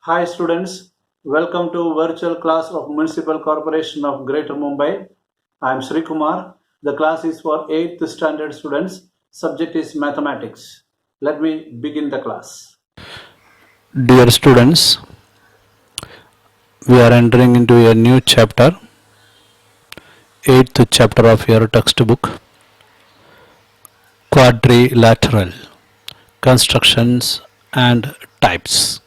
Hi students, welcome to virtual class of Municipal Corporation of Greater Mumbai. I am Sri Kumar. The class is for 8th standard students. Subject is mathematics. Let me begin the class. Dear students, we are entering into a new chapter, 8th chapter of your textbook, quadrilateral constructions and types.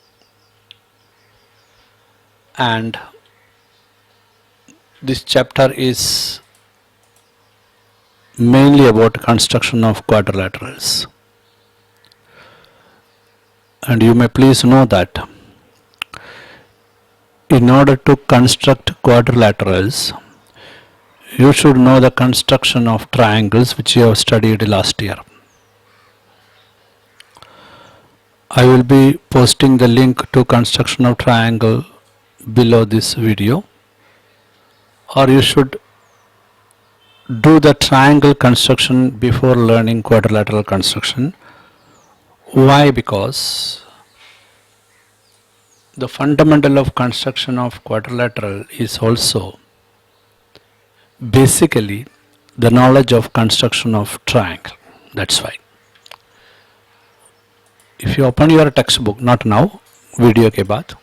And this chapter is mainly about construction of quadrilaterals. And you may please know that in order to construct quadrilaterals, you should know the construction of triangles which you have studied last year. I will be posting the link to construction of triangle below this video, or you should do the triangle construction before learning quadrilateral construction. Why? Because the fundamental of construction of quadrilateral is also basically the knowledge of construction of triangle. That's why. If you open your textbook, not now, video ke baad,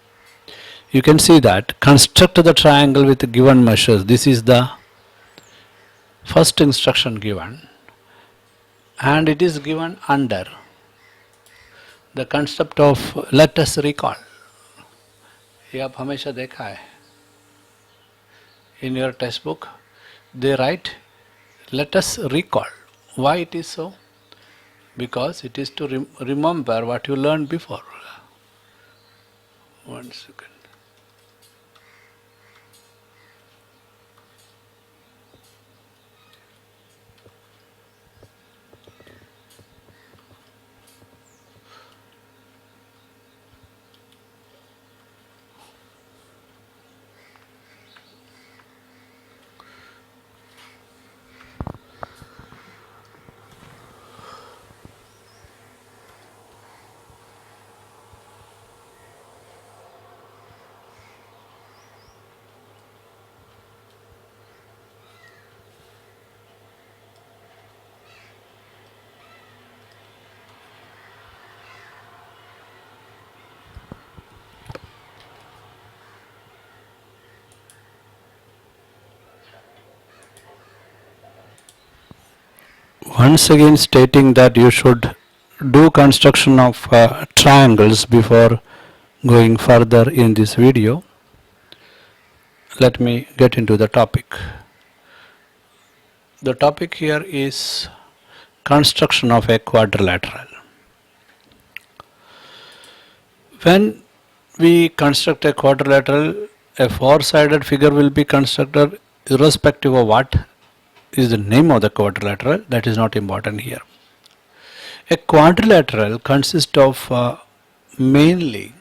you can see that construct the triangle with given measures. This is the first instruction given, and it is given under the concept of let us recall. ये आप हमेशा देखा है. In your textbook they write let us recall. Why it is so? Because it is to remember what you learned before. One second. Once again stating that you should do construction of triangles before going further in this video. Let me get into the topic. The topic here is construction of a quadrilateral. When we construct a quadrilateral, a four-sided figure will be constructed irrespective of what is the name of the quadrilateral. That is not important here. A quadrilateral consists of mainly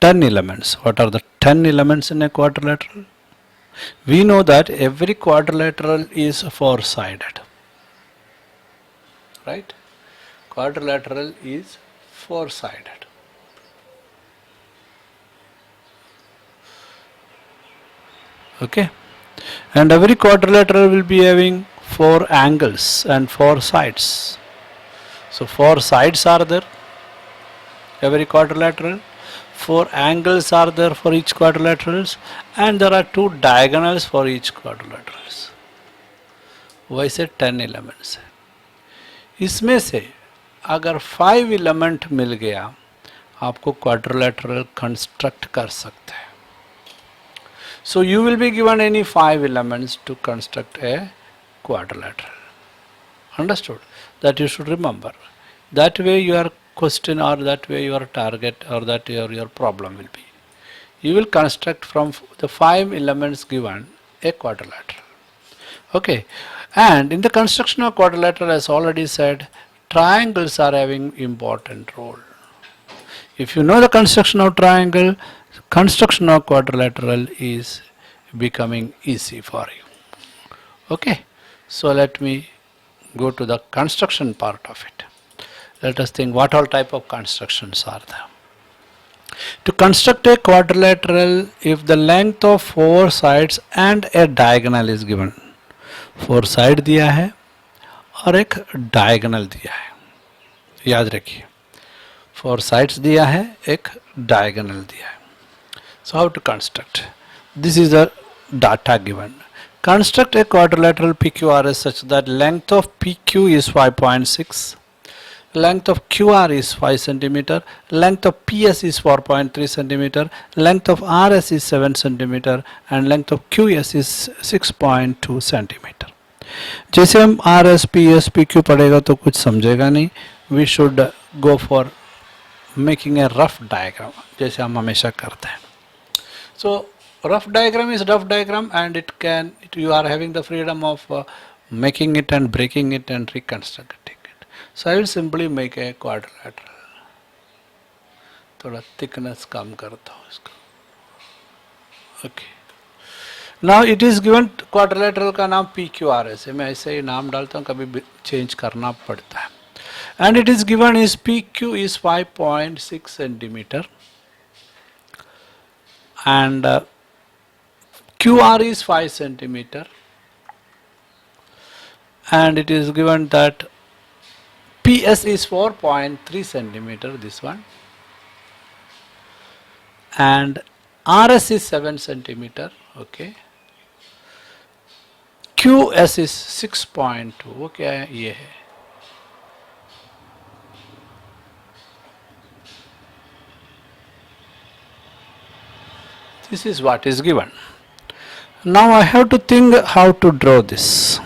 10 elements. What are the 10 elements in a quadrilateral? We know that every quadrilateral is four-sided, right? Quadrilateral is four-sided. Okay, and every quadrilateral will be having four angles and four sides. So four sides are there, every quadrilateral. Four angles are there for each quadrilaterals, and there are two diagonals for each quadrilaterals. वैसे 10 elements है. इसमें से अगर 5 element मिल गया, आपको quadrilateral construct कर सकते हैं. So you will be given any 5 elements to construct a quadrilateral. Understood? That you should remember. That way your question or that way your target or that your problem will be. You will construct from the 5 elements given a quadrilateral. Okay. And in the construction of quadrilateral, as already said, triangles are having important role. If you know the construction of triangle, construction of quadrilateral is becoming easy for you. Okay. So let me go to the construction part of it. Let us think what all type of constructions are there. To construct a quadrilateral, if the length of four sides and a diagonal is given, four side दिया है और एक diagonal दिया है, याद रखिए four sides दिया है, एक डायगोनल दिया है. So how to construct? This is the data given. Construct a quadrilateral PQRS such that length of PQ is 5.6, length of QR is 5 centimeter, length of PS is 4.3 centimeter, length of RS is 7 centimeter, and length of QS is 6.2 centimeter. जैसे हम RS PS PQ पढ़ेगा तो कुछ समझेगा नहीं. We should go for making a rough diagram जैसे हम हमेशा करते हैं. So rough diagram is rough diagram, and you are having the freedom of making it and breaking it and reconstructing it. So I will simply make a quadrilateral. थोड़ा thickness कम करता हूँ इसका. Okay. Now it is given quadrilateral का नाम PQRS है. मैं ऐसे ही नाम डालता हूँ, कभी चेंज करना पड़ता है. And it is given is PQ is 5.6 centimeter and QR is 5 centimeter, and it is given that PS is 4.3 centimeter, this one, and RS is 7 centimeter, okay, QS is 6.2, वो क्या है, ये है. This is what is given. Now I have to think how to draw this.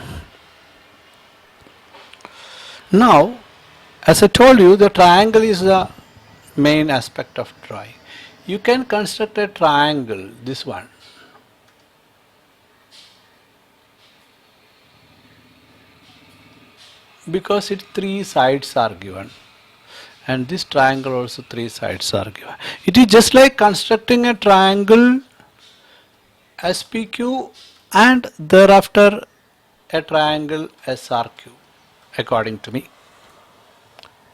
Now, as I told you, the triangle is the main aspect of drawing. You can construct a triangle, this one. Because its three sides are given. And this triangle also three sides are given. It is just like constructing a triangle SPQ and thereafter a triangle SRQ, according to me.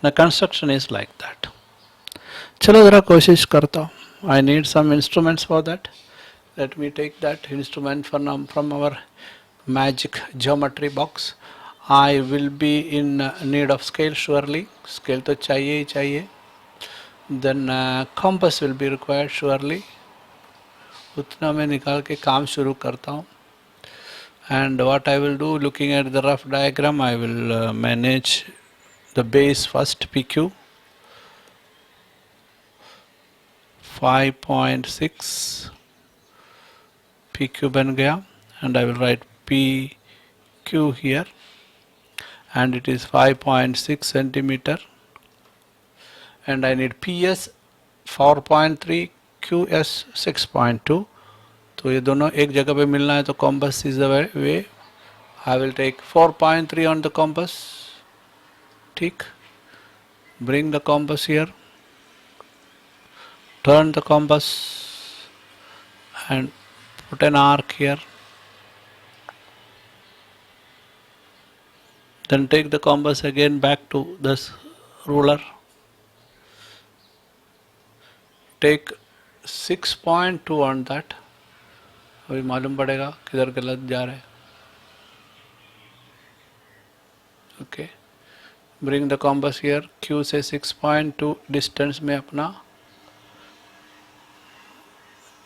The construction is like that. चलो ज़रा कोशिश करता हूँ. I need some instruments for that. Let me take that instrument from our magic geometry box. I will be in need of scale surely. Scale तो चाहिए ही चाहिए. Then compass will be required surely. उतना मैं निकाल के काम शुरू करता हूँ. And what I will do, looking at the rough diagram, I will manage the base first, PQ 5.6 PQ बन गया, and I will write PQ here, and it is 5.6 centimeter, and I need PS 4.3, QS 6.2. तो ये दोनों एक जगह पे मिलना है, तो compass is the way. I will take 4.3 on the compass. ठीक. Bring the compass here. Turn the compass and put an arc here. Then take the compass again back to this ruler. Take 6.2 on that. अभी मालूम पड़ेगा किधर गलत जा रहा है. Okay. Bring the compass here. Q से 6.2 distance में अपना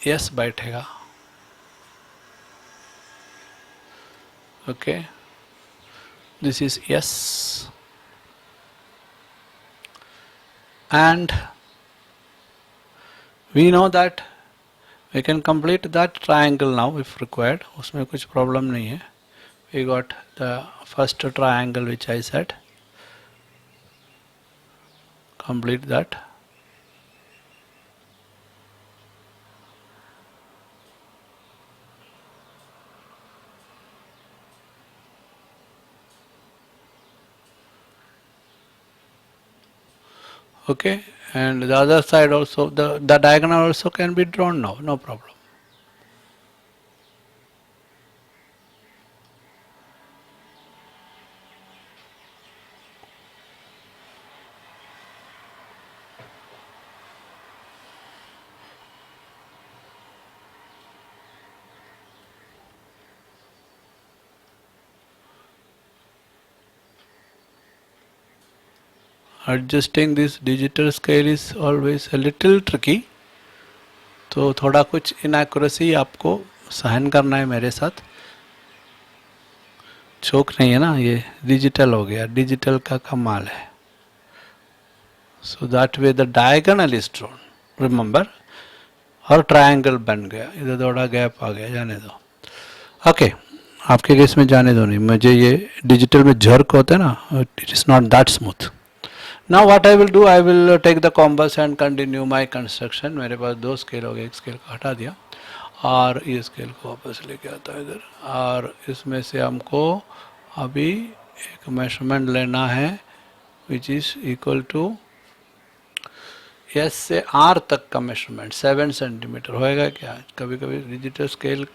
S बैठेगा. Okay. This is S. And we know that we can complete that triangle now if required. उसमें कुछ problem नहीं है. We got the first triangle which I said. Complete that. Okay, and the other side also, the diagonal also can be drawn now, no problem. Adjusting this digital scale is always a little tricky. तो थोड़ा कुछ inaccuracy आपको सहन करना है मेरे साथ. चौक नहीं है ना, ये डिजिटल हो गया, डिजिटल का कमाल है. So that way the diagonal is drawn. Remember, और ट्रायंगल बन गया, इधर थोड़ा गैप आ गया, जाने दो. ओके, आपके केस में जाने दो नहीं, मुझे ये डिजिटल में झर्क होता है ना, it is not that smooth. Now what I will do, I will take the compass and continue my construction. मेरे पास दो स्केल हो गए, एक स्केल को हटा दिया और ये स्केल को वापस लेके आता है इधर. और इसमें से हमको अभी एक मेजरमेंट लेना है which is equal to S से आर तक का मेजरमेंट. 7 सेंटीमीटर होएगा क्या? कभी कभी डिजिटल स्केल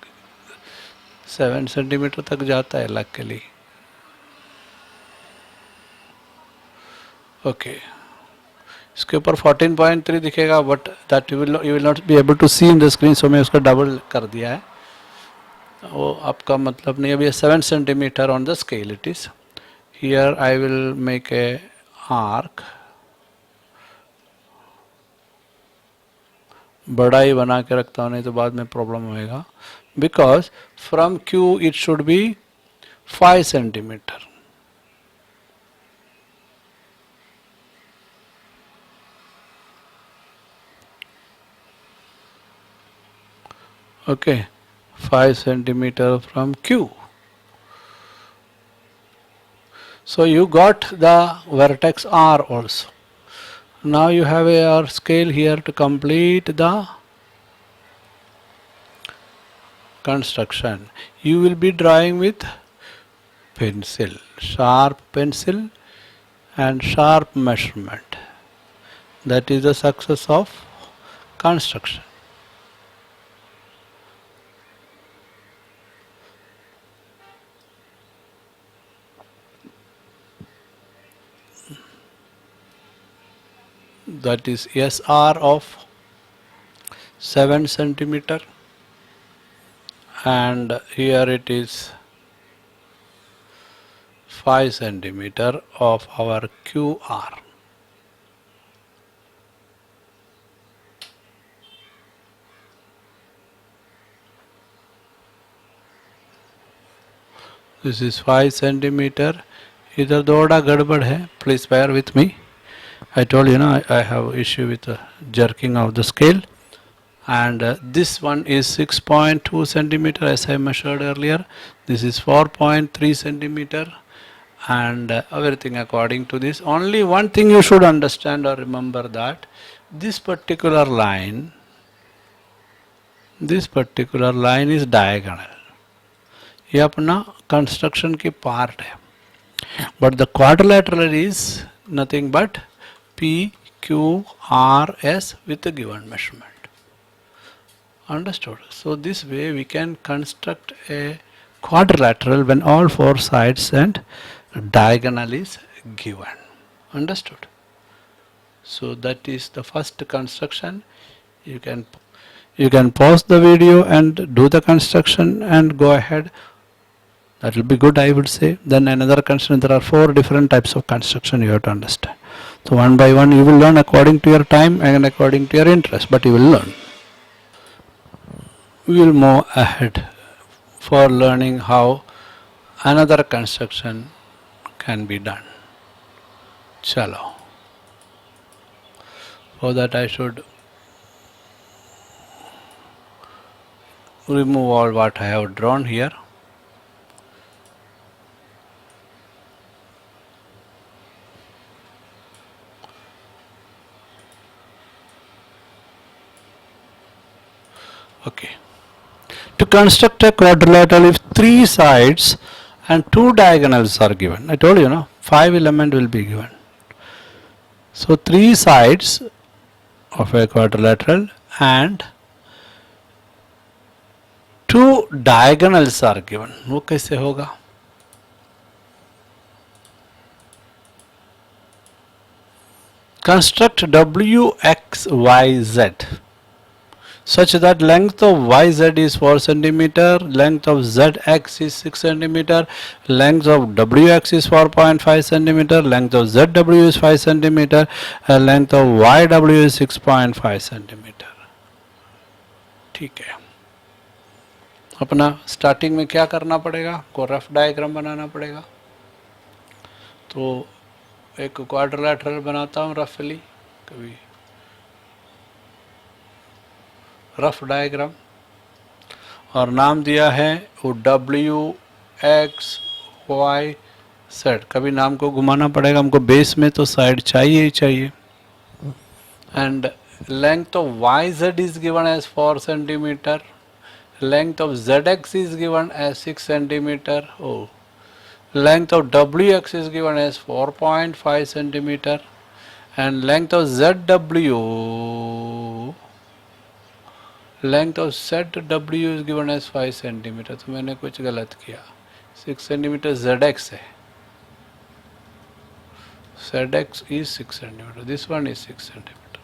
7 सेंटीमीटर तक जाता है लकीली. ओके, इसके ऊपर 14.3 दिखेगा, but that you will not be able to see in the screen, so मैं उसका डबल कर दिया है. वो आपका मतलब नहीं. अभी 7 centimetre on the scale it is. Here I will make a arc, बड़ा ही बना के रखता हूँ, नहीं तो बाद में प्रॉब्लम होएगा. Because from Q it should be 5 centimetre. Okay, 5 centimeter from Q. So you got the vertex R also. Now you have your scale here to complete the construction. You will be drawing with pencil, sharp pencil and sharp measurement. That is the success of construction. That is SR of 7 centimeter, and here it is 5 centimeter of our QR. This is 5 centimeter. इधर थोड़ा गड़बड़ है, please bear with me. I told you, I have issue with the jerking of the scale, and this one is 6.2 centimeter as I measured earlier. This is 4.3 centimeter, and everything according to this. Only one thing you should understand or remember, that this particular line is diagonal. ये अपना construction की part है, but the quadrilateral is nothing but P, Q, R, S with a given measurement. Understood? So this way we can construct a quadrilateral when all four sides and diagonal is given. Understood? So that is the first construction. You can pause the video and do the construction and go ahead. That will be good, I would say. Then another construction, there are 4 different types of construction you have to understand. So one by one you will learn according to your time and according to your interest, but you will learn. We will move ahead for learning how another construction can be done. Chalo. For that I should remove all what I have drawn here. Okay. To construct a quadrilateral, if 3 sides and 2 diagonals are given, I told you, 5 element will be given. So 3 sides of a quadrilateral and 2 diagonals are given. वो कैसे होगा? Construct W, X, Y, Z. such that length of yz is 4 centimeter, length of zx is 6 centimeter, length of wx is 4.5 centimeter, length of zw is 5 centimeter, and length of yw is 6.5 centimeter. ठीक है, अपना starting में क्या करना पड़ेगा, को rough diagram बनाना पड़ेगा. तो एक क्वाड्रिलेटरल बनाता हूँ रफली, कभी रफ डायग्राम, और नाम दिया है वो डब्ल्यू एक्स वाई सेड. कभी नाम को घुमाना पड़ेगा हमको, बेस में तो साइड चाहिए ही चाहिए. And length of Y Z is given as 4 centimeter, length of Z X is given as 6 centimeter, oh length of wx is given as 4.5 centimeter, and length of zw is given as 5 centimeter. तो मैंने कुछ गलत किया, 6 centimeter zx है, zx is 6 centimeter, this one is 6 centimeter,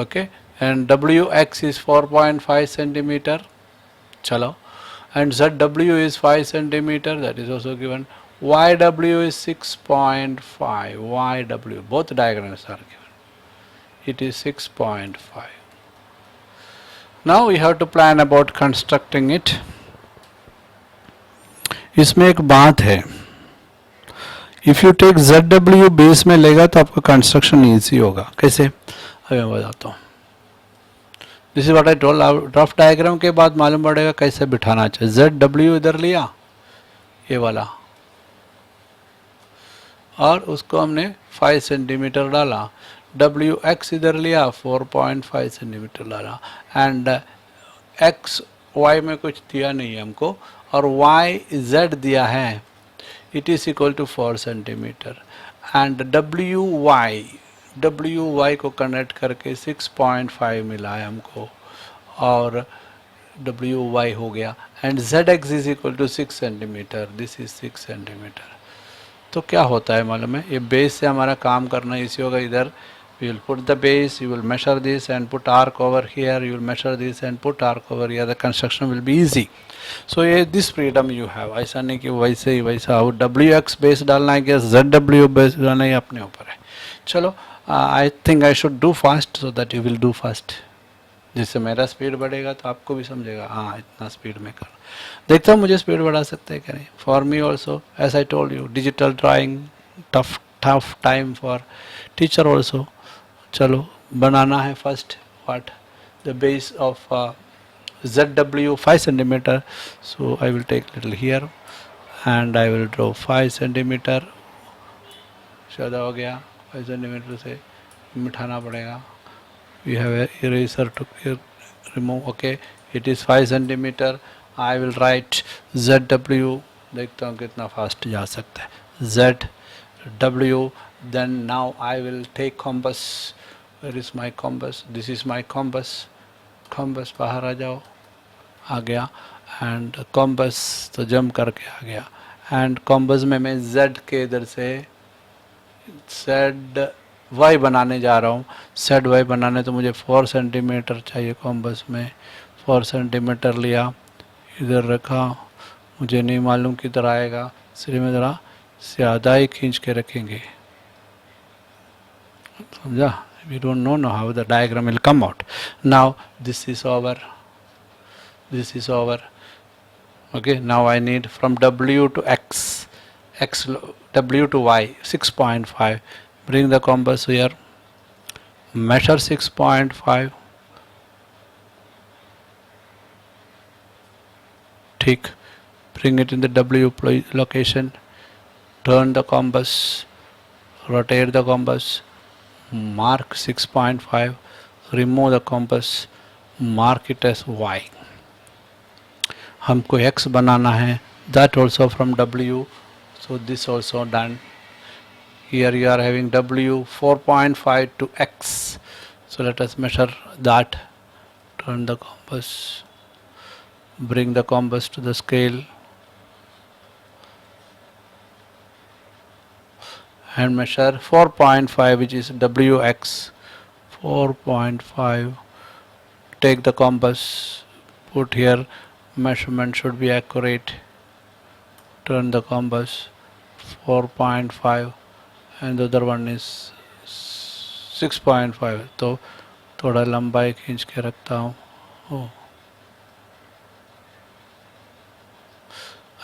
okay, and wx is 4.5 centimeter. चलो, and zw is 5 centimeter, that is also given. Yw is 6.5, yw, both diagrams are given, it is 6.5. now we have to plan about constructing it. इसमें एक बात है, if you take zw base में लेगा तो आपका construction easy होगा. कैसे, अभी मैं बताता हूँ. This is what I told. Rough diagram के बाद मालूम पड़ेगा कैसे बिठाना चाहिए. जेड डब्ल्यू इधर लिया, ये वाला, और उसको हमने 5 सेंटीमीटर डाला. डब्ल्यू एक्स इधर लिया, 4.5 सेंटीमीटर डाला. एंड एक्स वाई में कुछ दिया नहीं है हमको, और वाई जेड दिया है, it is equal to 4 centimeter. And W Y को कनेक्ट करके 6.5 मिला है हमको, और डब्ल्यू वाई हो गया. And Z X is equal to 6 centimeter, this is 6 centimeter. तो क्या होता है मालूम है, ये बेस से हमारा काम करना इसी होगा. इधर you will put the base, you will measure this and put arc over here, you will measure this and put arc over here, the construction will be easy. So ये this freedom you have. ऐसा नहीं कि वैसे ही वैसा हो, wx base डालना है कि zw बेस डालना है, अपने ऊपर है. चलो, I think I should do fast so that you will do fast. जिससे मेरा स्पीड बढ़ेगा तो आपको भी समझेगा, हाँ इतना स्पीड में कर. देखता हूँ मुझे स्पीड बढ़ा सकते हैं क्या नहीं. For me also, as I told you, digital drawing tough time for teacher also. चलो, बनाना है first what the base of ZW 5 centimeter. So I will take little here and I will draw 5 centimeter. ज़्यादा हो गया, 5 centimeter से मिटाना पड़ेगा. We have a eraser to remove. Okay, it is 5 centimeter. I will write ZW. देखता हूँ कितना fast जा सकता है. ZW. Then now I will take compass. Where is my compass? This is my compass. Compass बाहर आ जाओ. आ गया. And compass तो जंप करके आ गया. And compass में मैं Z के इधर से ZY बनाने जा रहा हूँ. ZY बनाने तो मुझे 4 सेंटीमीटर चाहिए. कॉम्बस में 4 सेंटीमीटर लिया, इधर रखा. मुझे नहीं मालूम किधर आएगा, इसलिए मैं ज़रा ज़्यादा ही खींच के रखेंगे. समझा? We don't know how the diagram will come out. Now this is over. This is over. Okay. Now I need from W to X, W to Y, 6.5. Bring the compass here. Measure 6.5. ठीक. Bring it in the W location. Turn the compass. Rotate the compass. Mark 6.5. Remove the compass. Mark it as Y. हमको X बनाना है. That also from W. So this also done. Here you are having W 4.5 to X. So let us measure that. Turn the compass. Bring the compass to the scale. And measure 4.5, which is WX. 4.5. Take the compass, put here, measurement should be accurate. Turn the compass 4.5 and the other one is 6.5. तो थोड़ा लंबाई खींच के रखता हूँ.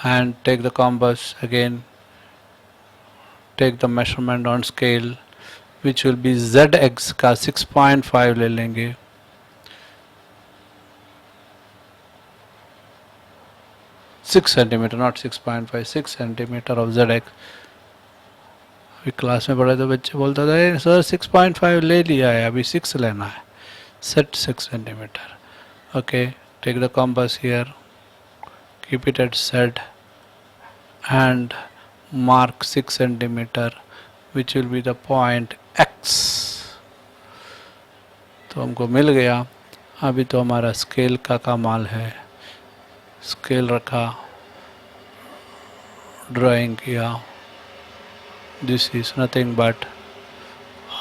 And take the compass again, take the measurement on scale, which will be zx का 6.5 ले लेंगे. Six centimeter, not 6.5, 6 centimeter of zx. अभी क्लास में पढ़े तो बच्चे बोलता था सर 6.5 ले लिया है, अभी 6 लेना है. Set 6 centimeter. Okay, take the compass here, keep it at Z and mark 6 centimeter, which will be the point X. तो हमको मिल गया. अभी तो हमारा स्केल का कमाल है. स्केल रखा, ड्राइंग किया, दिस इज नथिंग बट,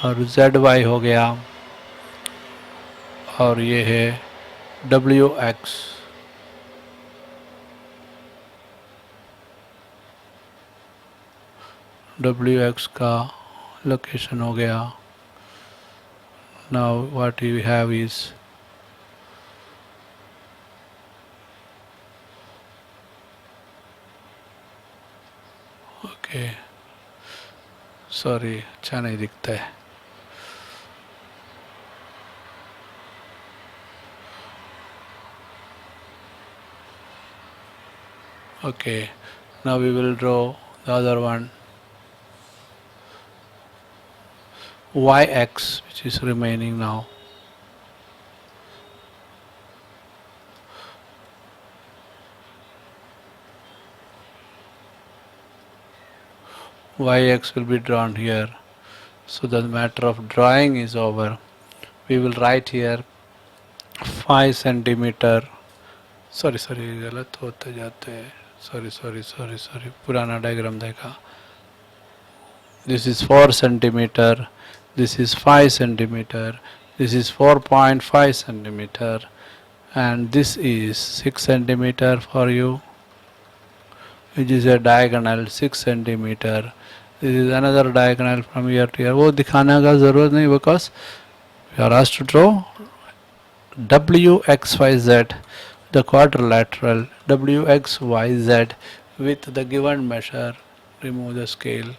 और ZY हो गया, और ये है WX. WX का लोकेशन हो गया. Now what you have is okay, sorry अच्छा नहीं दिखता है. Okay, now we will draw the other one, YX, which is remaining now. YX will be drawn here. So the matter of drawing is over. We will write here 5 centimeter. Sorry, गलत होते जाते हैं. Sorry, पुराना diagram देखा. This is 4 centimeter, this is 5 centimeter, this is 4.5 centimeter, and this is 6 centimeter for you, which is a diagonal 6 centimeter. This is another diagonal from here to here. वो दिखाने का ज़रूरत नहीं, because we are asked to draw WXYZ, the quadrilateral WXYZ with the given measure. Remove the scale.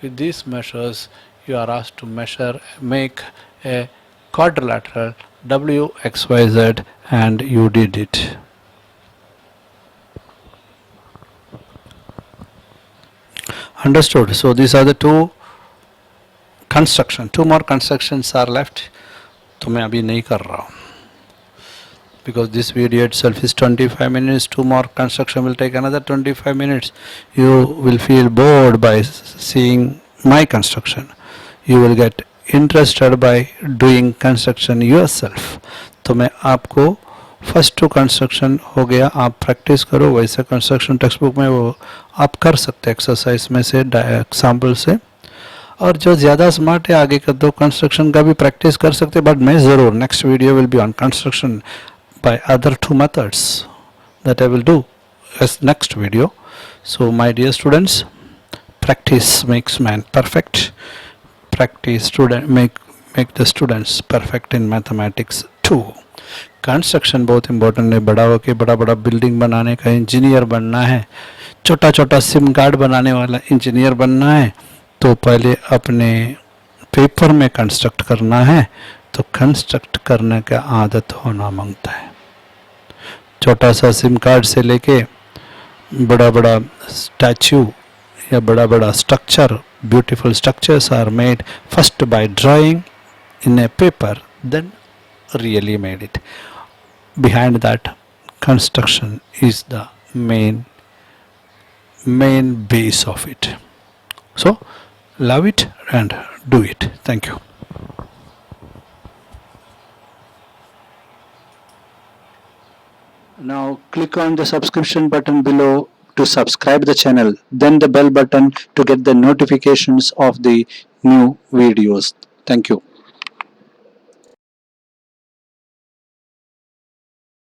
With these measures, you are asked to make a quadrilateral WXYZ, and you did it. Understood? So these are the two more constructions are left. तो मैं अभी नहीं कर रहा हूँ, because this video itself is 25 minutes. 2 more construction will take another 25 minutes. You will feel bored by seeing my construction. You will get interested by doing construction yourself. तो मैं आपको फर्स्ट 2 कंस्ट्रक्शन हो गया, आप प्रैक्टिस करो. वैसे construction text book में वो आप कर सकते एक्सरसाइज में से, एग्जाम्पल से. और जो ज़्यादा स्मार्ट है आगे का 2 कंस्ट्रक्शन का भी प्रैक्टिस कर सकते, बट मैं ज़रूर next video will be on construction by other 2 methods that I will do as next video. So my dear students, practice makes man perfect. Practice make the students perfect in mathematics too. Construction बहुत important है. बड़ा होके बड़ा building बनाने का engineer बनना है, छोटा सिम कार्ड बनाने वाला इंजीनियर बनना है, तो पहले अपने पेपर में कंस्ट्रक्ट करना है. तो कंस्ट्रक्ट करने का आदत होना मांगता है. छोटा सा सिम कार्ड से लेके बड़ा स्टैचू या बड़ा structure, beautiful structures are made first by drawing in a paper, then really made it. Behind that construction is the main base of it. So love it and do it. Thank you. Now click on the subscription button below to subscribe the channel, then the bell button to get the notifications of the new videos. Thank you.